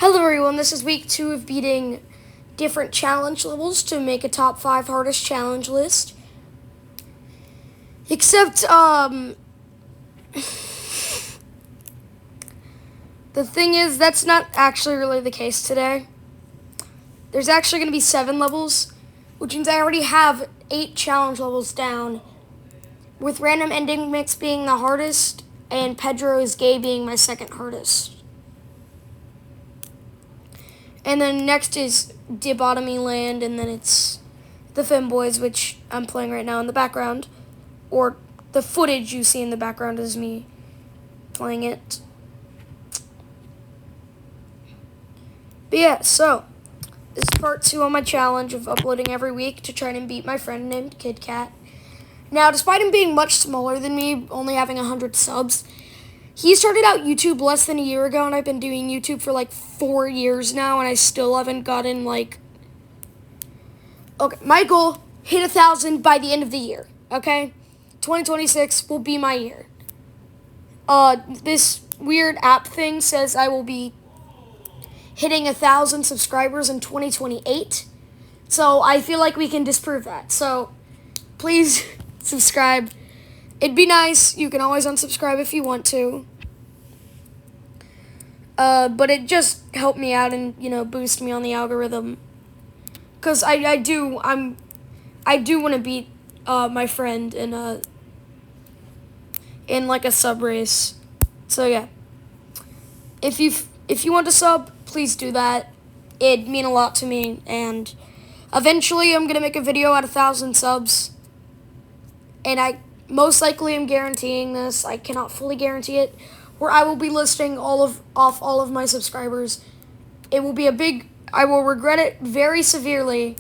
Hello everyone, this is week 2 of beating different challenge levels to make a top 5 hardest challenge list. Except, the thing is, that's not actually really the case today. There's actually going to be 7 levels, which means I already have 8 challenge levels down, with Random Ending Mix being the hardest, and Pedro is Gay being my second hardest. And then next is Dibotomy Land, and then it's the Femboys, which I'm playing right now in the background. Or the footage you see in the background is me playing it. But yeah, so this is part 2 on my challenge of uploading every week to try and beat my friend named Kid Cat. Now, despite him being much smaller than me, only having 100 subs, he started out YouTube less than a year ago, and I've been doing YouTube for like 4 years now, and I still haven't gotten like... Okay, my goal, hit 1,000 by the end of the year, okay? 2026 will be my year. This weird app thing says I will be hitting 1,000 subscribers in 2028, so I feel like we can disprove that. So, please subscribe. It'd be nice. You can always unsubscribe if you want to. But it just helped me out and, boost me on the algorithm. Because I do want to beat my friend in like a sub race. So yeah. If you want to sub, please do that. It'd mean a lot to me, and eventually I'm gonna make a video at 1,000 subs. And I most likely am guaranteeing this. I cannot fully guarantee it. Where I will be listing off all of my subscribers. It will be I will regret it very severely,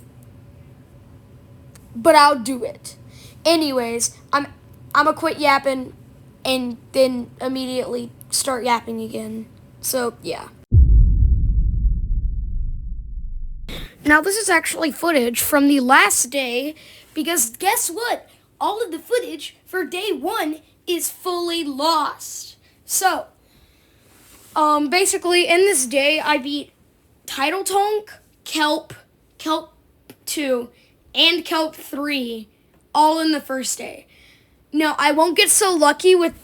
but I'll do it. Anyways, I'ma quit yapping and then immediately start yapping again. So, yeah. Now, this is actually footage from the last day, because guess what? All of the footage for day 1 is fully lost. So, basically, in this day, I beat Tidal Tonk, Kelp 2, and Kelp 3, all in the first day. Now, I won't get so lucky with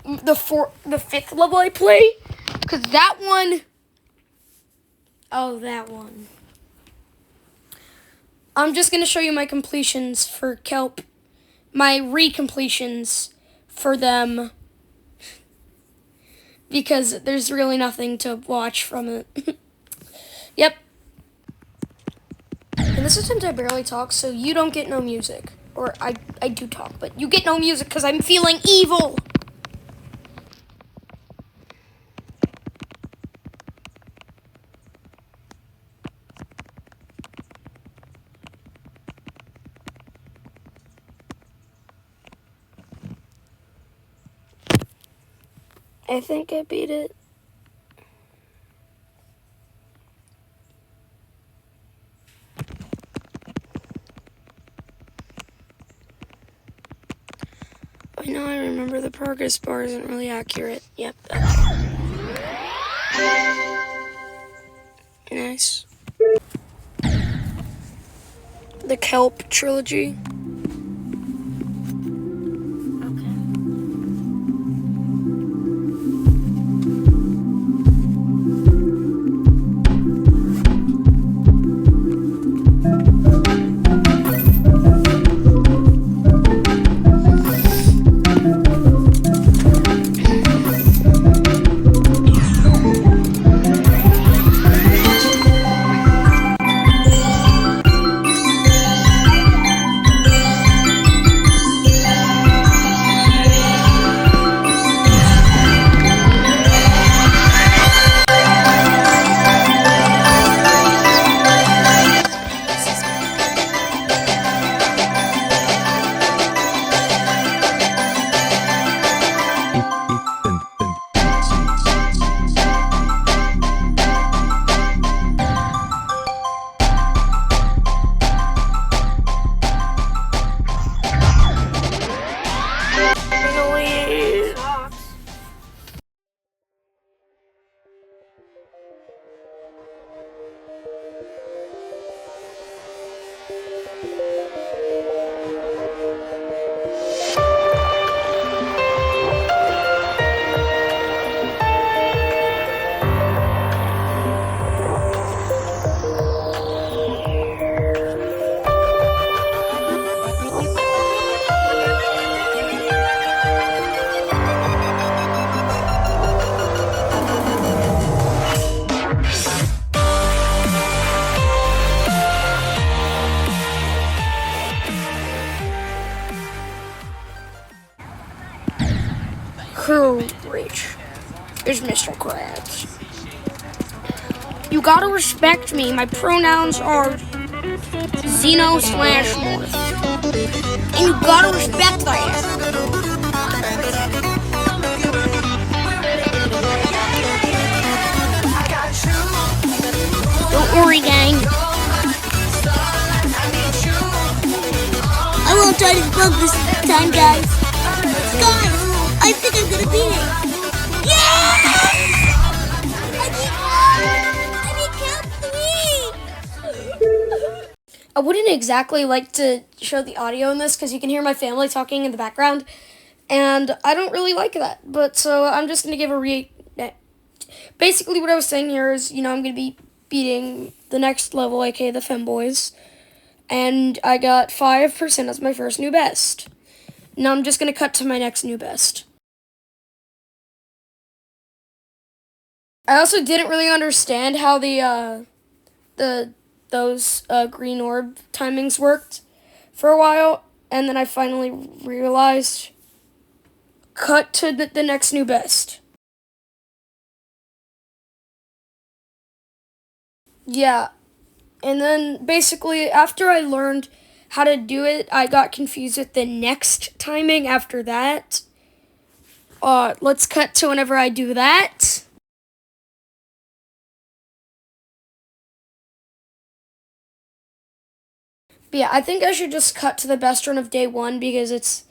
the 5th level I play, because that one... Oh, that one. I'm just going to show you my completions for Kelp. My recompletions for them. Because there's really nothing to watch from it. Yep. In this attempt, I barely talk, so you don't get no music. Or I do talk, but you get no music because I'm feeling evil. I think I beat it. I know, I remember the progress bar isn't really accurate. Yep. Nice. The Kelp trilogy. There's Mr. Krabs. You gotta respect me. My pronouns are Xeno/North. And you gotta respect that. Don't worry, gang. I won't try this bug this time, guys. Guys, I think I'm gonna beat it. Yeah! I beat count 3! I wouldn't exactly like to show the audio in this because you can hear my family talking in the background. And I don't really like that. But so I'm just going to give basically what I was saying here is, I'm going to be beating the next level, aka the Femboys. And I got 5% as my first new best. Now I'm just going to cut to my next new best. I also didn't really understand how those green orb timings worked for a while, and then I finally realized. Cut to the next new best. Yeah. And then basically after I learned how to do it, I got confused with the next timing after that. Let's cut to whenever I do that. But yeah, I think I should just cut to the best run of day 1 because it's,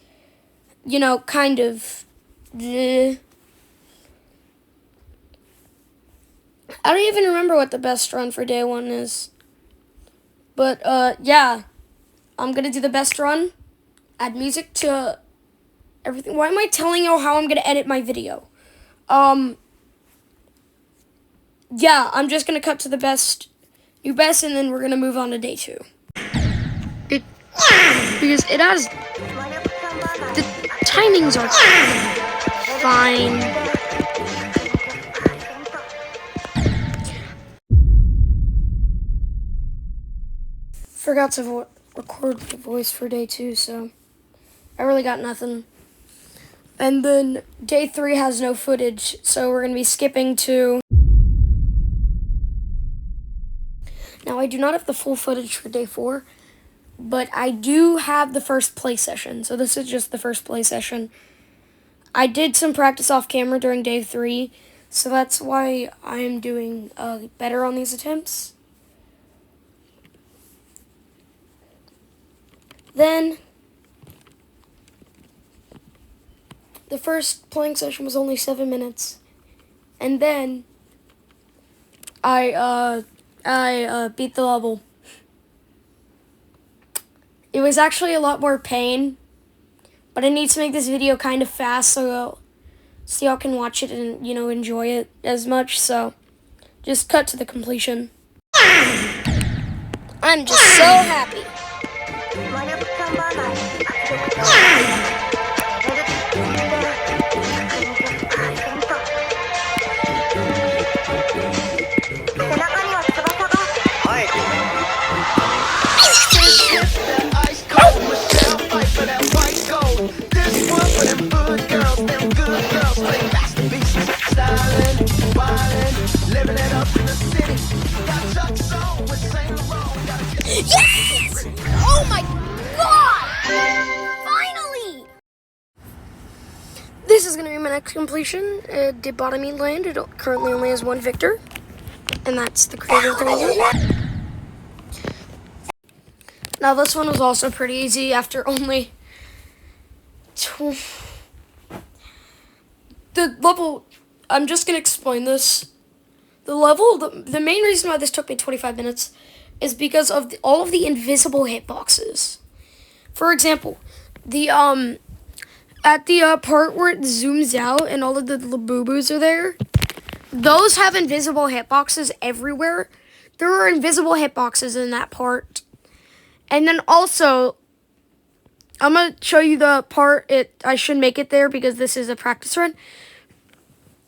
kind of... I don't even remember what the best run for day 1 is. But, yeah. I'm gonna do the best run. Add music to everything. Why am I telling you how I'm gonna edit my video? Yeah, I'm just gonna cut to the new best, and then we're gonna move on to day 2. Because it has, the timings are fine. Forgot to record the voice for day 2, so I really got nothing. And then day 3 has no footage, so we're going to be skipping to... Now, I do not have the full footage for day 4, but I do have the first play session, so this is just the first play session. I did some practice off camera during day 3, so that's why I am doing better on these attempts. Then, the first playing session was only 7 minutes, and then I beat the level. It was actually a lot more pain, but I need to make this video kind of fast so y'all can watch it and, enjoy it as much, so just cut to the completion. I'm just so happy. Yes! Oh my god! Finally! This is going to be my next completion. Dibotomy Land. It currently only has 1 victor. And that's the creator of the game. Now this one was also pretty easy after only... The level... I'm just going to explain this. The level... The main reason why this took me 25 minutes is because of all of the invisible hitboxes. For example, the at the part where it zooms out and all of the boo-boos are there, those have invisible hitboxes everywhere. There are invisible hitboxes in that part. And then also, I'm going to show you the part, I should make it there because this is a practice run.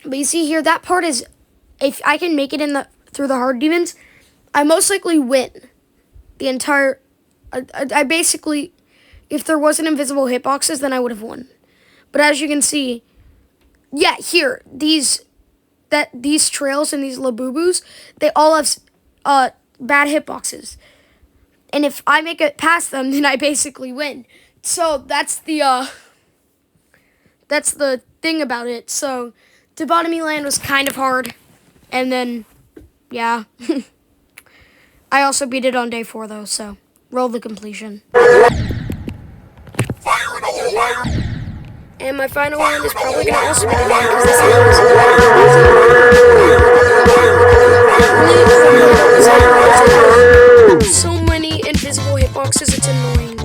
But you see here, that part is, if I can make it through the hard demons, I most likely win the entire... I basically, if there wasn't invisible hitboxes, then I would have won. But as you can see, yeah, here, these that these trails and these Labubus, they all have bad hitboxes. And if I make it past them, then I basically win. So that's the thing about it. So Debotomy Land was kind of hard. And then, yeah. I also beat it on day 4, though, so roll the completion. Fire in the hole! And my final one is probably going to also be the one, because this is so many invisible hitboxes, it's annoying.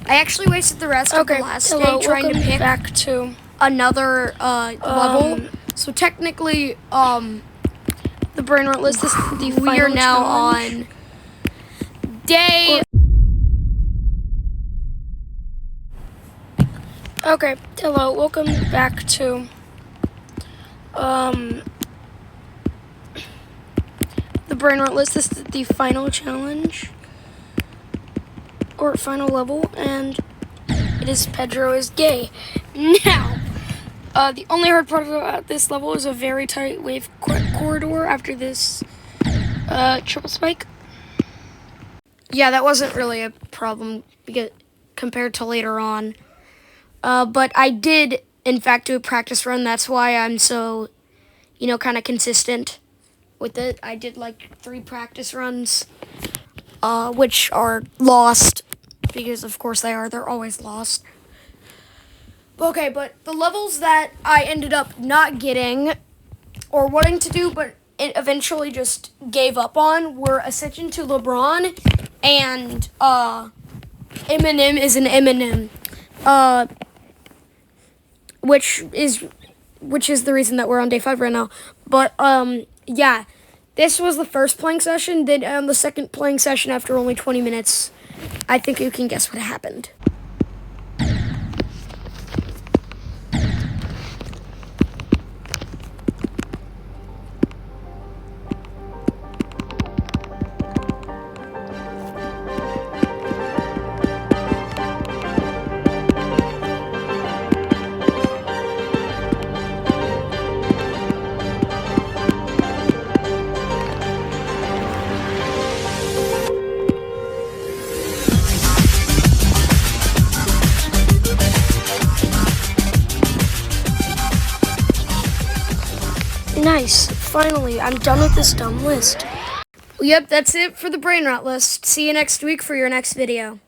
I actually wasted the rest of the last day trying to pick back to another level. So technically, the brainrot list is the final. We are now on day. Okay, hello, welcome back to the brainrot list. This is the final challenge. Or final level, and it is Pedro is gay. Now, the only hard part about this level is a very tight wave corridor after this triple spike. Yeah, that wasn't really a problem compared to later on. But I did, in fact, do a practice run. That's why I'm so, kind of consistent with it. I did like 3 practice runs, which are lost. Because, of course, they are. They're always lost. Okay, but the levels that I ended up not getting or wanting to do, but it eventually just gave up on, were Ascension to LeBron and Eminem is an Eminem, which is the reason that we're on day 5 right now. But yeah, this was the first playing session. Then on the second playing session, after only 20 minutes. I think you can guess what happened. Nice. Finally, I'm done with this dumb list. Yep, that's it for the brainrot list. See you next week for your next video.